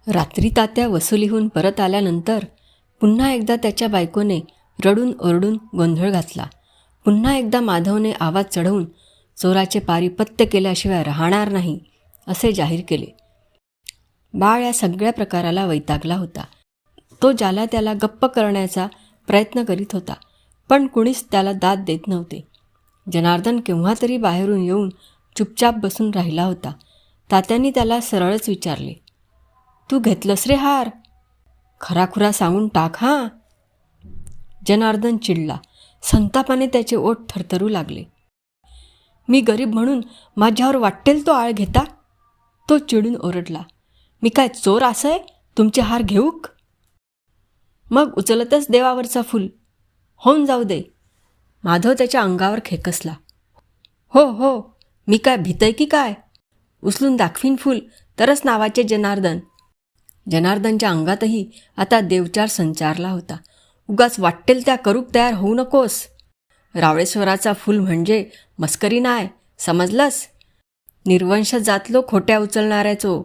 रात्री तात्या वसुलीहून परत आल्यानंतर पुन्हा एकदा त्याच्या बायकोने रडून ओरडून गोंधळ घातला. पुन्हा एकदा माधवने आवाज चढवून चोराचे पारिपत्य केल्याशिवाय राहणार नाही असे जाहीर केले. बाळ या सगळ्या प्रकाराला वैतागला होता. तो ज्याला त्याला गप्प करण्याचा प्रयत्न करीत होता, पण कुणीच त्याला दाद देत नव्हते. जनार्दन केव्हा तरी बाहेरून येऊन चुपचाप बसून राहिला होता. तात्यांनी त्याला सरळच विचारले, तू घेतलंस रे हार? खराखुरा सांगून टाक हां. जनार्दन चिडला. संतापाने त्याचे ओठ थरथरू लागले. मी गरीब म्हणून माझ्यावर वाटेल तो आळ घेता? तो चिडून ओरडला. मी काय चोर असं आहे तुमचे हार घेऊक? मग उचलतच देवावरचा फूल होऊन जाऊ दे. माधव त्याच्या अंगावर खेकसला. हो हो, मी काय भीतय की काय? उचलून दाखवीन फूल तरच नावाचे जनार्दन. जनार्दनच्या अंगातही आता देवचार संचारला होता. उगाच वाटेल त्या करूक तयार होऊ नकोस. रावळेश्वराचा फूल म्हणजे मस्करी नाय, समजलंस? निर्वंश जातलो खोट्या उचलणाऱ्याचो.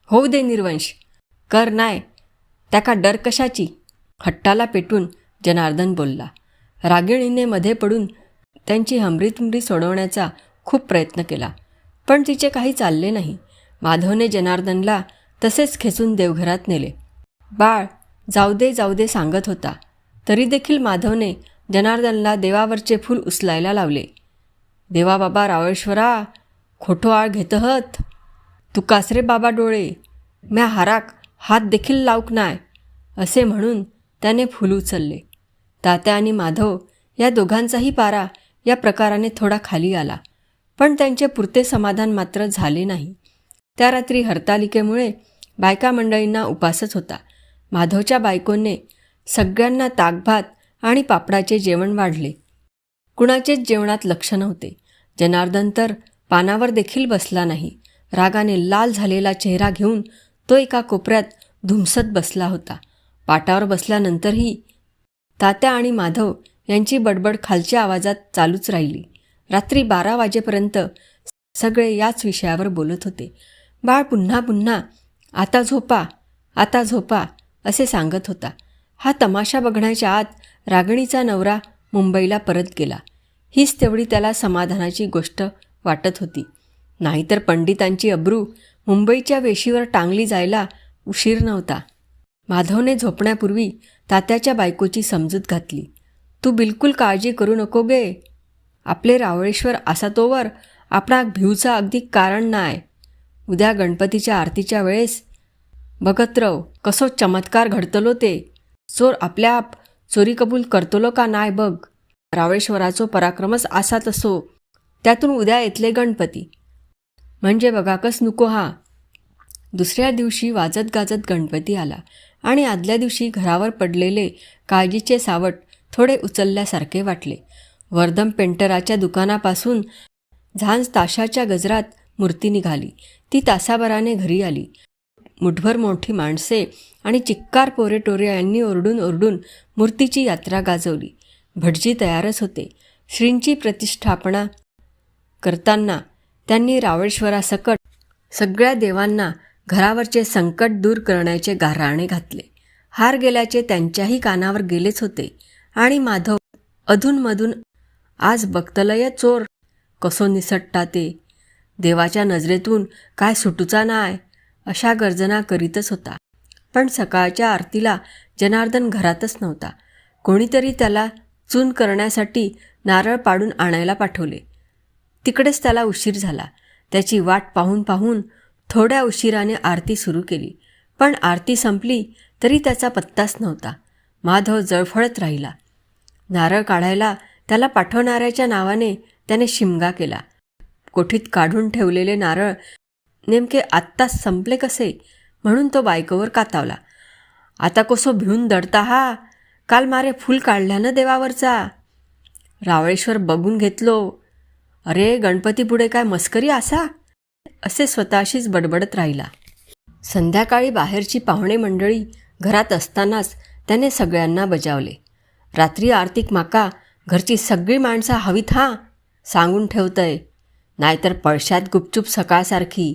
होऊ दे निर्वंश, कर नाय, त्याका डर कशाची? हट्टाला पेटून जनार्दन बोलला. रागिणीने मध्ये पडून त्यांची हमरीतुमरी सोडवण्याचा खूप प्रयत्न केला, पण तिचे काही चालले नाही. माधवने जनार्दनला तसेच खेचून देवघरात नेले. बाळ जाऊ दे सांगत होता, तरी देखील माधवने जनार्दनला देवावरचे फूल उचलायला लावले. देवा बाबा रावळेश्वरा, खोटो आळ घेतहत. तुकास रे बाबा डोळे, म्या हाराक हात देखील लावक नाय, असे म्हणून त्याने फूल उचलले. तात्या आणि माधव या दोघांचाही पारा या प्रकाराने थोडा खाली आला, पण त्यांचे पुरते समाधान मात्र झाले नाही. त्या रात्री हरतालिकेमुळे बायका मंडळींना उपासच होता. माधवच्या बायकोने सगळ्यांना ताकभात आणि पापडाचे जेवण वाढले. कुणाचेच जेवणात लक्ष नव्हते. जनार्दन तर पानावर देखील बसला नाही. रागाने लाल झालेला चेहरा घेऊन तो एका कोपऱ्यात धुमसत बसला होता. पाटावर बसल्यानंतरही तात्या आणि माधव यांची बडबड खालच्या आवाजात चालूच राहिली. रात्री 12 वाजेपर्यंत सगळे याच विषयावर बोलत होते. बाळ पुन्हा पुन्हा आता झोपा असे सांगत होता. हा तमाशा बघण्याच्या आत रागिणीचा नवरा मुंबईला परत गेला. हीच तेवढी त्याला समाधानाची गोष्ट वाटत होती. नाहीतर पंडितांची अब्रू मुंबईच्या वेशीवर टांगली जायला उशीर नव्हता. माधवने झोपण्यापूर्वी तात्याच्या बायकोची समजूत घातली. तू बिलकुल काळजी करू नको गे. आपले रावळेश्वर असा तोवर आपणा भिवचा अगदी कारण नाय. उद्या गणपतीच्या आरतीच्या वेळेस बघत रव कसो चमत्कार घडतलो ते. चोर आपल्याआप चोरी कबूल करतलो का नाय बघ. रावळेश्वराचो पराक्रमच असा तसो. त्यातून उद्या येतले गणपती म्हणजे बघाकच नको हा. दुसऱ्या दिवशी वाजत गाजत गणपती आला आणि आदल्या दिवशी घरावर पडलेले काळजीचे सावट थोडे उचलल्यासारखे वाटले. वर्धम पेंटराच्या दुकानापासून झांज ताशाच्या गजरात मूर्ती निघाली. ती तासाभराने घरी आली. मुठभर मोठी माणसे आणि चिक्कार पोरेटोरे यांनी ओरडून ओरडून मूर्तीची यात्रा गाजवली. भटजी तयारच होते. श्रींची प्रतिष्ठापना करताना त्यांनी रावळेश्वरासकट सगळ्या देवांना घरावरचे संकट दूर करण्याचे गाऱ्हाणे घातले. हार गेल्याचे त्यांच्याही कानावर गेलेच होते. आणि माधव अधूनमधून आज बघतलय चोर कसो निसटता ते. देवाच्या नजरेतून काय सुटूचा नाय अशा गर्जना करीतच होता. पण सकाळच्या आरतीला जनार्दन घरातच नव्हता. कोणीतरी त्याला चून करण्यासाठी नारळ पाडून आणायला पाठवले. तिकडेच त्याला उशीर झाला. त्याची वाट पाहून पाहून थोड्या उशिराने आरती सुरू केली, पण आरती संपली तरी त्याचा पत्ताच नव्हता. माधव जळफळत राहिला. नारळ काढायला त्याला पाठवणाऱ्याच्या नावाने त्याने शिमगा केला. कोठीत काढून ठेवलेले नारळ नेमके आत्ताच संपले कसे म्हणून तो बायकोवर कातावला. आता कसो भिवून दडता हा? काल मारे फूल काढल्यानं देवावरचा. रावळेश्वर बघून घेतलो. अरे गणपतीपुढे काय मस्करी असा? असे स्वतःशीच बडबडत राहिला. संध्याकाळी बाहेरची पाहुणे मंडळी घरात असतानाच त्याने सगळ्यांना बजावले. रात्री आरतीक माका घरची सगळी माणसं हवीत हां, सांगून ठेवतंय. नाहीतर पळशात गुपचूप सकाळसारखी.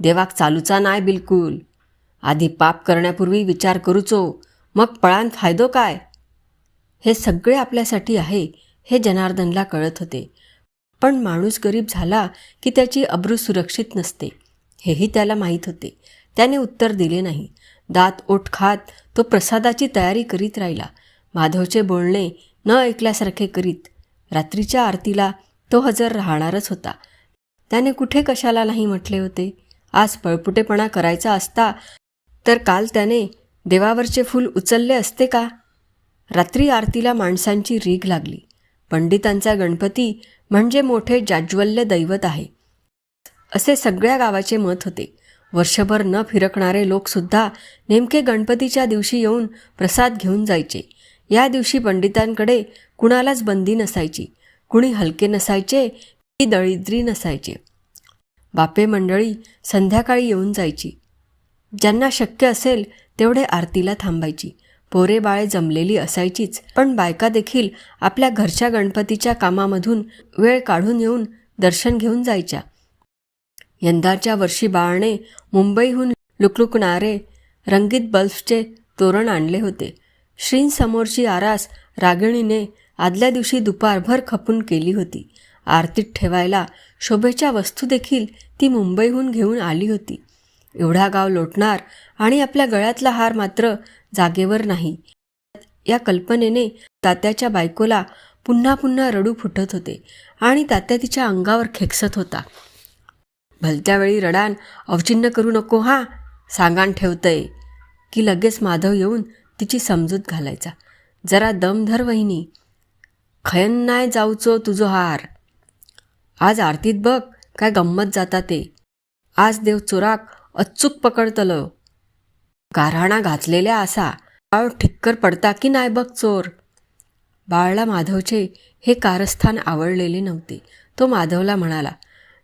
देवाक चालूचा नाय बिलकुल. आधी पाप करण्यापूर्वी विचार करूचो, मग पळान फायदो काय. हे सगळे आपल्यासाठी आहे हे जनार्दनला कळत होते. पण माणूस गरीब झाला की त्याची अब्रू सुरक्षित नसते हेही त्याला माहीत होते. त्याने उत्तर दिले नाही. दात ओठ खात तो प्रसादाची तयारी करीत राहिला. माधवचे बोलणे न ऐकल्यासारखे करीत. रात्रीच्या आरतीला तो हजर राहणारच होता. त्याने कुठे कशाला नाही म्हटले होते. आज पळपुटेपणा करायचा असता तर काल त्याने देवावरचे फूल उचलले असते का. रात्री आरतीला माणसांची रीघ लागली. पंडितांचा गणपती म्हणजे मोठे जाज्वल्य दैवत आहे असे सगळ्या गावाचे मत होते. वर्षभर न फिरकणारे लोकसुद्धा नेमके गणपतीच्या दिवशी येऊन प्रसाद घेऊन जायचे. या दिवशी पंडितांकडे कुणालाच बंदी नसायची. कुणी हलके नसायचे की दळिद्री नसायचे. बापे मंडळी संध्याकाळी येऊन जायची. ज्यांना शक्य असेल तेवढे आरतीला थांबायची. पोरे बाळे जमलेली असायचीच, पण बायका देखील आपल्या घरच्या गणपतीच्या कामामधून वेळ काढून येऊन दर्शन घेऊन जायच्या. यंदाच्या वर्षी बाळने मुंबईहून लुकलुकणारे रंगीत बल्बचे तोरण आणले होते. श्रींसमोरची आरास रागिणीने आदल्या दिवशी दुपारभर खपून केली होती. आरतीत ठेवायला शोभेच्या वस्तू देखील ती मुंबईहून घेऊन आली होती. एवढा गाव लोटणार आणि आपल्या गळ्यातला हार मात्र जागेवर नाही या कल्पनेने तात्याच्या बायकोला पुन्हा पुन्हा रडू फुटत होते आणि तात्या तिच्या अंगावर खेकसत होता. भलत्या वेळी रडान अवचिन्न करू नको हा, सांगान ठेवतंय की लगेच माधव येऊन तिची समजूत घालायचा. जरा दम धर वहिनी, खयन नाय जाऊचो तुझो हार. आज आरतीत बघ काय गंमत जाता ते. आज देव चोराक अचूक पकडतलं. गाऱ्हाणा घातलेल्या असा बाळ ठिक्कर पडता की नाही बघ चोर. बाळला माधवचे हे कारस्थान आवडलेले नव्हते. तो माधवला म्हणाला,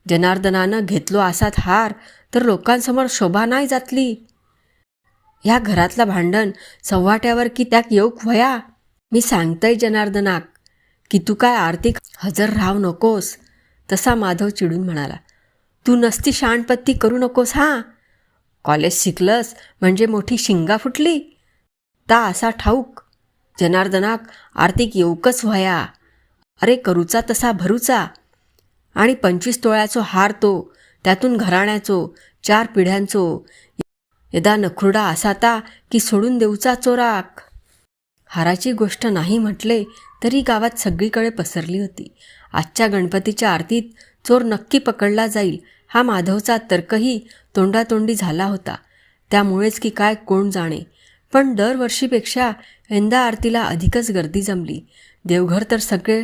जनार्दनानं घेतलो असात हार तर लोकांसमोर शोभा नाही जातली. ह्या घरातला भांडण सव्वाट्यावर की त्याक येऊक व्हया. मी सांगतय जनार्दनाक की तू काय आरतीक हजर राहू नकोस. तसा माधव चिडून म्हणाला, तू नसती शाणपत्ती करू नकोस हा. कॉलेज शिकलस म्हणजे मोठी शिंगा फुटली. ता असा ठाऊक जनार्दनाक आर्थिक येऊकच व्हया. अरे करूचा तसा भरूचा. आणि 25 तोळ्याचो हार तो, त्यातून घराण्याचो 4 पिढ्यांचो. यदा नखुरडा असाता की सोडून देऊचा चोराक. हाराची गोष्ट नाही म्हटले तरी गावात सगळीकडे पसरली होती. आजच्या गणपतीच्या आरतीत चोर नक्की पकडला जाईल हा माधवचा तर्कही तोंडातोंडी झाला होता. त्यामुळेच की काय कोण जाणे, पण दरवर्षीपेक्षा यंदा आरतीला अधिकच गर्दी जमली. देवघर तर सगळे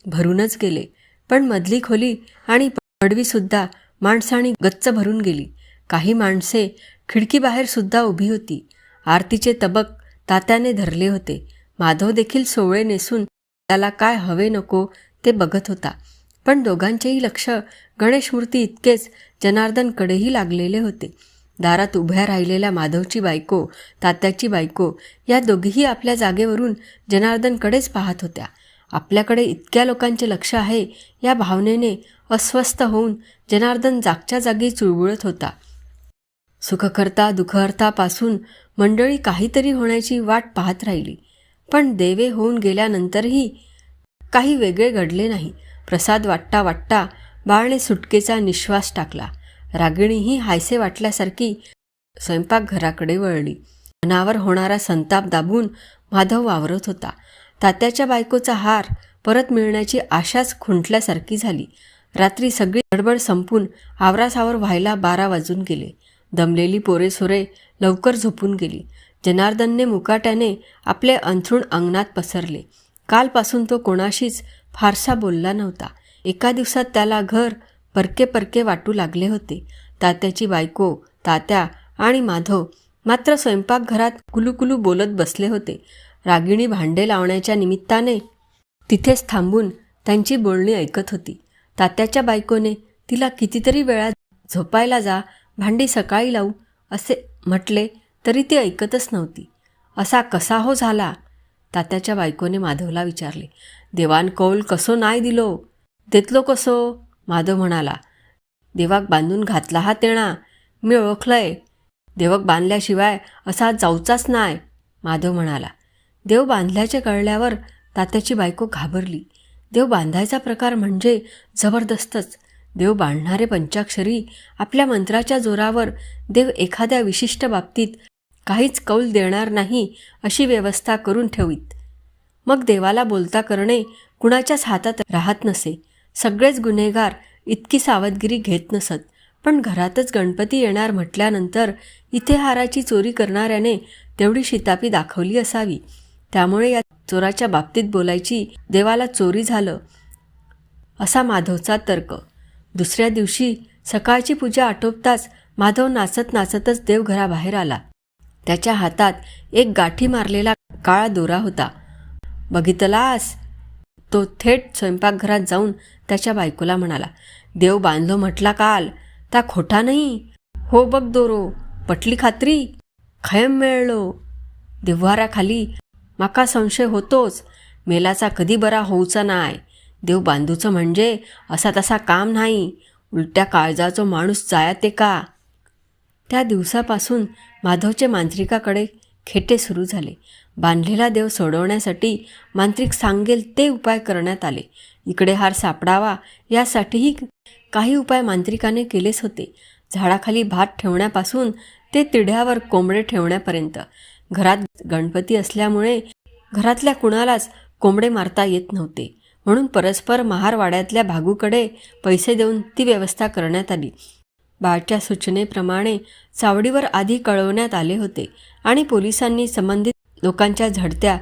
भरूनच गेले, पण मधली खोली आणि पडवीसुद्धा माणसांनी गच्च भरून गेली. काही माणसे खिडकीबाहेरसुद्धा उभी होती. आरतीचे तबक तात्याने धरले होते. माधव देखील सोवळे नेसून त्याला काय हवे नको ते बघत होता. पण दोघांचेही लक्ष गणेशमूर्ती इतकेच जनार्दनकडेही लागलेले होते. दारात उभ्या राहिलेल्या माधवची बायको, तात्याची बायको या दोघीही आपल्या जागेवरून जनार्दनकडेच पाहत होत्या. आपल्याकडे इतक्या लोकांचे लक्ष आहे या भावनेने अस्वस्थ होऊन जनार्दन जागच्या जागी चुळबुळत होता. सुखकर्ता दुःखहर्तापासून मंडळी काहीतरी होण्याची वाट पाहत राहिली, पण देवे होऊन गेल्यानंतरही काही वेगळे घडले नाही. प्रसाद वाटता वाटता बाळने सुटकेचा निश्वास टाकला. रागिणीही हायसे वाटल्यासारखी स्वयंपाकघराकडे वळली. मनावर होणारा संताप दाबून माधव वावरत होता. तात्याच्या बायकोचा हार परत मिळण्याची आशाच खुंटल्यासारखी झाली. रात्री सगळी गडबड संपून आवरासावर व्हायला 12 वाजून गेले. दमलेली पोरेसोरे लवकर झोपून गेली. जनार्दनने मुकाट्याने आपले अंथरूण अंगणात पसरले. कालपासून तो कोणाशीच फारसा बोलला नव्हता. एका दिवसात त्याला घर परके परके वाटू लागले होते. तात्याची बायको, तात्या आणि माधव मात्र स्वयंपाकघरात कुलूकुलू बोलत बसले होते. रागिणी भांडे लावण्याच्या निमित्ताने तिथेच थांबून त्यांची बोलणी ऐकत होती. तात्याच्या बायकोने तिला कितीतरी वेळा झोपायला जा, भांडी सकाळी लावू असे म्हटले तरी ती ऐकतच नव्हती. असा कसा हो झाला? तात्याच्या बायकोने माधवला विचारले. देवान कौल कसो नाही दिलो. देतलो कसो? माधव म्हणाला. देवाक बांधून घातला हा तेणा, मी ओळखलंय. देवक बांधल्याशिवाय असा जाऊचाच नाय, माधव म्हणाला. देव बांधल्याचे कळल्यावर तात्याची बायको घाबरली. देव बांधायचा प्रकार म्हणजे जबरदस्तच. देव बांधणारे पंचाक्षरी आपल्या मंत्राच्या जोरावर देव एखाद्या विशिष्ट बाबतीत काहीच कौल देणार नाही अशी व्यवस्था करून ठेवीत. मग देवाला बोलता करणे कुणाच्याच हातात राहत नसे. सगळेच गुन्हेगार इतकी सावधगिरी घेत नसत. पण घरातच गणपती येणार म्हटल्यानंतर इथे हाराची चोरी करणाऱ्याने तेवढी शितापी दाखवली असावी. त्यामुळे या चोराच्या बाबतीत बोलायची, देवाला चोरी झालं असा माधवचा तर्क. दुसऱ्या दिवशी सकाळची पूजा आटोपताच माधव नाचत नाचतच देवघराबाहेर आला. त्याच्या हातात एक गाठी मारलेला काळा दोरा होता. बघितलास? तो थेट स्वयंपाकघरात जाऊन त्याच्या बायकोला म्हणाला. देव बांधलो म्हटला काल, ता खोटा नाही. हो बघ दोरो, पटली खात्री? खयम मिळलो. देव्हाराखाली माका संशय होतोच. मेलाचा कधी बरा होऊचा नाय. देव बांधूचं म्हणजे असा तसा काम नाही. उलट्या काळजाचो माणूस जायाते का. त्या दिवसापासून माधवचे मांत्रिकाकडे खेटे सुरू झाले. बांधलेला देव सोडवण्यासाठी मांत्रिक सांगेल ते उपाय करण्यात आले. इकडे हार सापडावा यासाठीही काही उपाय मांत्रिकाने केलेच होते. झाडाखाली भात ठेवण्यापासून ते तिढ्यावर कोंबडे ठेवण्यापर्यंत. घरात गणपती असल्यामुळे घरातल्या कुणालाच कोंबडे मारता येत नव्हते. म्हणून परस्पर महारवाड्यातल्या भागूकडे पैसे देऊन ती व्यवस्था करण्यात आली. बाळच्या सूचनेप्रमाणे चावडीवर आधी कळवण्यात आले होते आणि पोलिसांनी संबंधित लोकांच्या झडत्या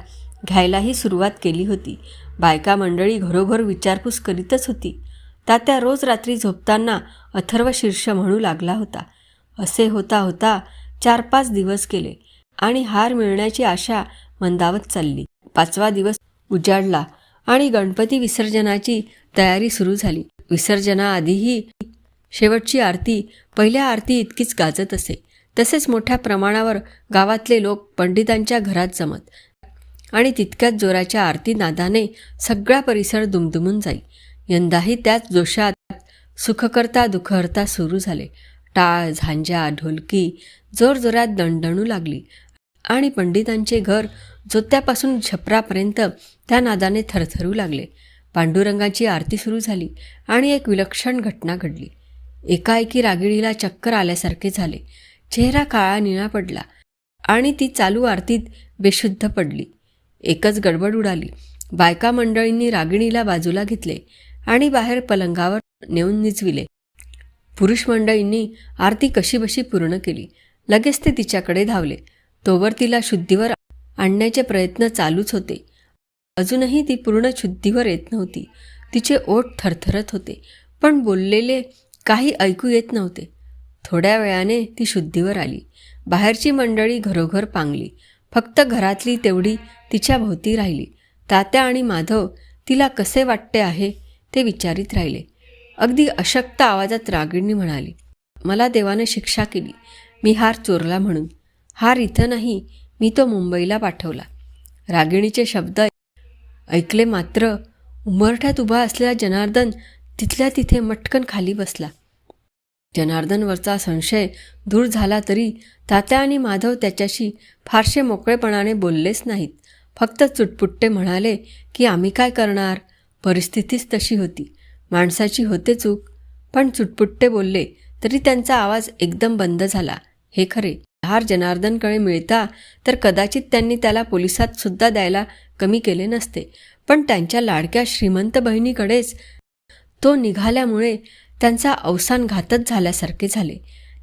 घ्यायलाही सुरुवात केली होती. बायका मंडळी घरोघर विचारपूस करीतच होती. तात्या रोज रात्री झोपताना अथर्व शीर्ष म्हणू लागला होता. असे होता होता 4-5 दिवस गेले आणि हार मिळण्याची आशा मंदावत चालली. 5वा दिवस उजाडला आणि गणपती विसर्जनाची तयारी सुरू झाली. विसर्जनाआधीही शेवटची आरती पहिल्या आरती इतकीच गाजत असे. तसेच मोठ्या प्रमाणावर गावातले लोक पंडितांच्या घरात जमत आणि तितक्याच जोराच्या आरती नादाने सगळा परिसर दुमदुमून जाई. यंदाही त्याच जोशात सुखकर्ता दुःखहर्ता सुरू झाले. टाळ, झांजा, ढोलकी जोरजोरात दणदणू लागली आणि पंडितांचे घर जोत्यापासून छपरापर्यंत त्या नादाने थरथरू लागले. पांडुरंगाची आरती सुरू झाली आणि एक विलक्षण घटना घडली. एकाएकी रागिणीला चक्कर आल्यासारखे झाले. चेहरा काळा निळा पडला आणि ती चालू आरतीत बेशुद्ध पडली. एकच गडबड उडाली. बायका मंडळींनी रागिणीला बाजूला घेतले आणि बाहेर पलंगावर नेऊन निजविले. पुरुष मंडळींनी आरती कशीबशी पूर्ण केली. लगेच ते तिच्याकडे धावले. तोवर तिला शुद्धीवर आणण्याचे प्रयत्न चालूच होते. अजूनही ती पूर्ण शुद्धीवर येत नव्हती. तिचे ओठ थरथरत होते, पण बोललेले काही ऐकू येत नव्हते. थोड्या वेळाने ती शुद्धीवर आली. बाहेरची मंडळी घरोघर पांगली. फक्त घरातली तेवढी तिच्या भोवती राहिली. तात्या आणि माधव तिला कसे वाटते आहे ते विचारित राहिले. अगदी अशक्त आवाजात रागिणी म्हणाली, मला देवाने शिक्षा केली. मी हार चोरला म्हणून. हार इथं नाही, मी तो मुंबईला पाठवला. रागिणीचे शब्द ऐकले मात्र उंबरठ्यात उभा असलेला जनार्दन तिथल्या तिथे मटकन खाली बसला. जनार्दनवरचा संशय दूर झाला तरी तात्या आणि माधव त्याच्याशी फारसे मोकळेपणाने बोललेच नाहीत. फक्त चुटपुट्टे म्हणाले की आम्ही काय करणार, परिस्थितीच तशी होती. माणसाची होते चूक. पण चुटपुट्टे बोलले तरी त्यांचा आवाज एकदम बंद झाला. हे खरे, हार जनार्दनकडे मिळता तर कदाचित त्यांनी त्याला पोलिसात सुद्धा द्यायला कमी केले नसते. पण त्यांच्या लाडक्या श्रीमंत बहिणीकडेच तो निघाल्यामुळे त्यांचा अवसान घातच झाल्यासारखे झाले.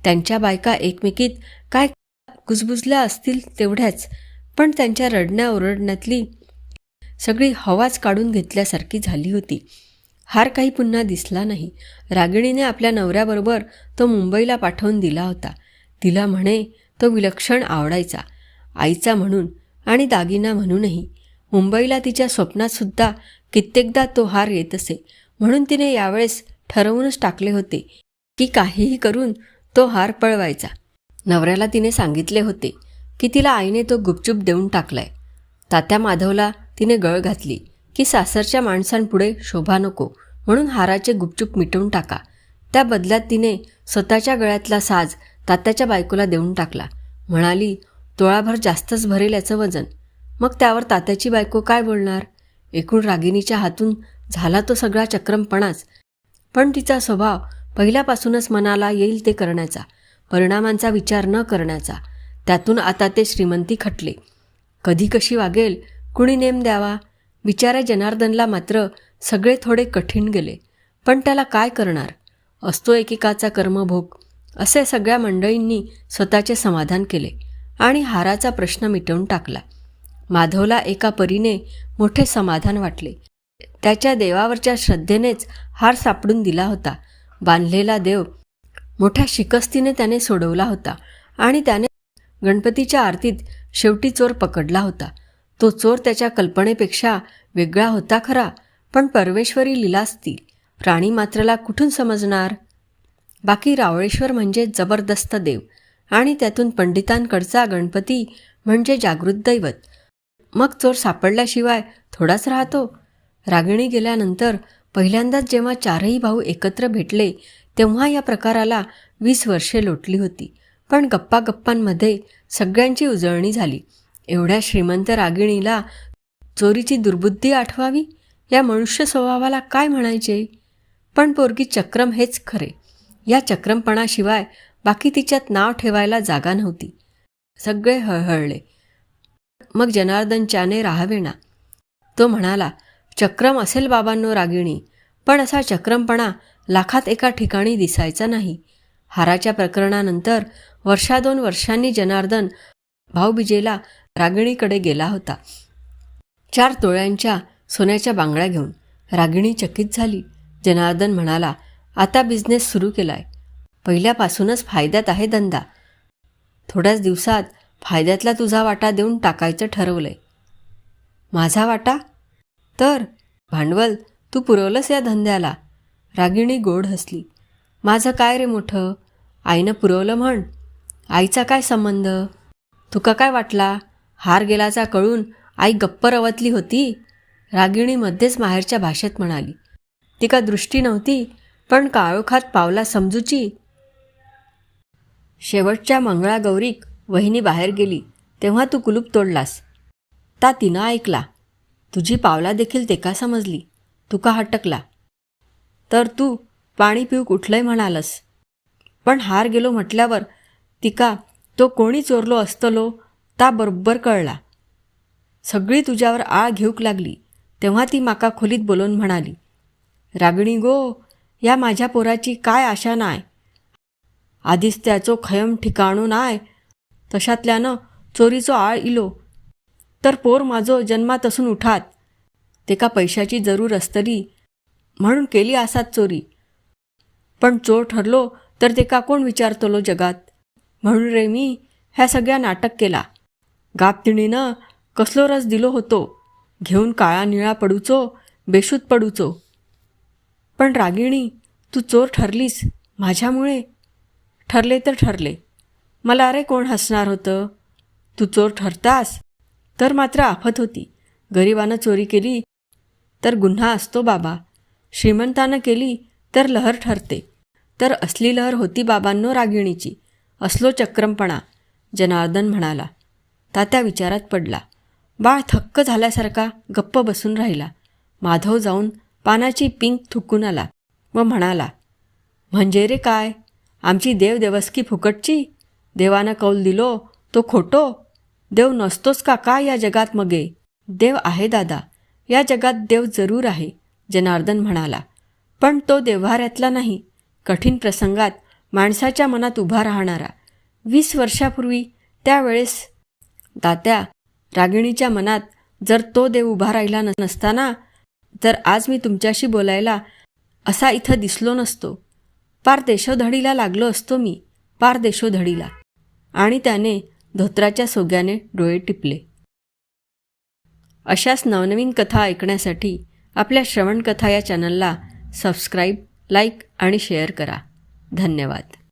त्यांच्या बायका एकमेकीत काय कुजबुजल्या असतील तेवढ्याच, पण त्यांच्या रडण्या ओरडण्यातली सगळी हवाच काढून घेतल्यासारखी झाली होती. हार काही पुन्हा दिसला नाही. रागिणीने आपल्या नवऱ्याबरोबर तो मुंबईला पाठवून दिला होता. तिला म्हणे तो विलक्षण आवडायचा, आईचा म्हणून आणि दागिना म्हणूनही. मुंबईला तिच्या स्वप्नातसुद्धा कित्येकदा तो हार येत असे. म्हणून तिने यावेळेस ठरवूनच टाकले होते की काहीही करून तो हार पळवायचा. नवऱ्याला तिने सांगितले होते की तिला आईने तो गुपचूप देऊन टाकलाय. तात्या माधवला तिने गळ घातली की सासरच्या माणसांपुढे शोभा नको म्हणून हाराचे गुपचूप मिटवून टाका. त्या बदल्यात तिने स्वतःच्या गळ्यातला साज तात्याच्या बायकोला देऊन टाकला. म्हणाली, तोळाभर जास्तच भरेल याचं वजन. मग त्यावर तात्याची बायको काय बोलणार? एकूण रागिणीच्या हातून झाला तो सगळा चक्रमपणाच. पण तिचा स्वभाव पहिल्यापासूनच मनाला येईल ते करण्याचा, परिणामांचा विचार न करण्याचा. त्यातून आता ते श्रीमंती खटले. कधी कशी वागेल कुणी नेम द्यावा? बिचाऱ्या जनार्दनला मात्र सगळे थोडे कठीण गेले. पण त्याला काय करणार? असतो एकेकाचा कर्मभोग. असे सगळ्या मंडळींनी स्वतःचे समाधान केले आणि हाराचा प्रश्न मिटवून टाकला. माधवला एका परीने मोठे समाधान वाटले. त्याच्या देवावरच्या श्रद्धेनेच हार सापडून दिला होता. बांधलेला देव मोठ्या शिकस्तीने त्याने सोडवला होता आणि त्याने गणपतीच्या आरतीत शेवटी चोर पकडला होता. तो चोर त्याच्या कल्पनेपेक्षा वेगळा होता खरा, पण परमेश्वरी लीलासती प्राणीमात्राला कुठून समजणार? बाकी रावळेश्वर म्हणजे जबरदस्त देव आणि त्यातून पंडितांकडचा गणपती म्हणजे जागृत दैवत. मग चोर सापडल्याशिवाय थोडाच राहतो. रागिणी गेल्यानंतर पहिल्यांदाच जेव्हा चारही भाऊ एकत्र भेटले तेव्हा या प्रकाराला 20 वर्षे लोटली होती. पण गप्पागप्पांमध्ये सगळ्यांची उजळणी झाली. एवढ्या श्रीमंत रागिणीला चोरीची दुर्बुद्धी आठवावी? या मनुष्य स्वभावाला काय म्हणायचे? पण पोरगी चक्रम हेच खरे. या चक्रमपणाशिवाय बाकी तिच्यात नाव ठेवायला जागा नव्हती. सगळे हळहळले. मग जनार्दनच्याने राहावेना. तो म्हणाला, चक्रम असेल बाबांनो रागिणी, पण असा चक्रमपणा लाखात एका ठिकाणी दिसायचा नाही. हाराच्या प्रकरणानंतर 1-2 वर्षांनी जनार्दन भाऊबीजेला रागिणीकडे गेला होता. 4 तोळ्यांच्या सोन्याच्या बांगड्या घेऊन. रागिणी चकित झाली. जनार्दन म्हणाला, आता बिझनेस सुरू केलाय. पहिल्यापासूनच फायद्यात आहे धंदा. थोड्याच दिवसात फायद्यातला तुझा वाटा देऊन टाकायचं ठरवलंय. माझा वाटा? तर भांडवल तू पुरवलंस या धंद्याला. रागिणी गोड हसली. माझं काय रे मोठं, आईनं पुरवलं म्हण. आईचा काय संबंध? तुका काय वाटला? हार गेलाचा कळून आई गप्प रवतली होती? रागिणी मध्येच माहेरच्या भाषेत म्हणाली. तिका दृष्टी नव्हती, पण काळोखात पावला समजूची. शेवटच्या मंगळागौरीक वहिनी बाहेर गेली तेव्हा तू कुलूप तोडलास. ता तिनं ऐकला. तुझी पावला देखील ते का समजली. तुका हटकला. तर तू पाणी पिऊक उठलंय म्हणालस. पण हार गेलो म्हटल्यावर तिका तो कोणी चोरलो असतलो ता बरोबर कळला. सगळी तुझ्यावर आळ घेऊक लागली. तेव्हा ती माका खोलीत बोलवून म्हणाली, रागिणी गो, या माझ्या पोराची काय आशा नाय. आधीच त्याचो खयम ठिकाणो नाय. तशातल्यानं चोरीचो आळ इलो तर पोर माझो जन्मातसून उठात. तेका पैशाची जरूर असतली म्हणून केली आसात चोरी. पण चोर ठरलो तर तेका कोण विचारतलो जगात. म्हणून रे मी ह्या सगळ्या नाटक केला. गापतिणीनं कसलो रस दिलो होतो. घेऊन काळा निळा पडूचो, बेशूत पडूचो. पण रागिणी, तू चोर ठरलीस माझ्यामुळे. ठरले तर ठरले. मला अरे कोण हसणार होतं. तू चोर ठरतास तर मात्र आफत होती. गरिबानं चोरी केली तर गुन्हा असतो बाबा. श्रीमंतानं केली तर लहर ठरते. तर असली लहर होती बाबांनो रागिणीची. असलो चक्रमपणा. जनार्दन म्हणाला. तात्या विचारात पडला. बाळ थक्क झाल्यासारखा गप्प बसून राहिला. माधव जाऊन पानाची पिंक थुकून आला व म्हणाला, म्हणजे रे काय, आमची देव देवस्की फुकटची. देवानं कौल दिलो तो खोटो. देव नसतोच का काय या जगात मगे. देव आहे दादा, या जगात देव जरूर आहे, जनार्दन म्हणाला. पण तो देव्हाऱ्यातला नाही. कठीण प्रसंगात माणसाच्या मनात उभा राहणारा. 20 वर्षापूर्वी त्यावेळेस तात्या रागिणीच्या मनात जर तो देव उभा राहिला नसताना तर आज मी तुमच्याशी बोलायला असा इथं दिसलो नसतो. पार देशोधडीला लागलो असतो मी, पार देशोधडीला. आणि त्याने धोत्राच्या सोग्याने डोळे टिपले. अशाच नवनवीन कथा ऐकण्यासाठी आपल्या श्रवणकथा या चॅनलला सबस्क्राईब, लाईक आणि शेअर करा. धन्यवाद.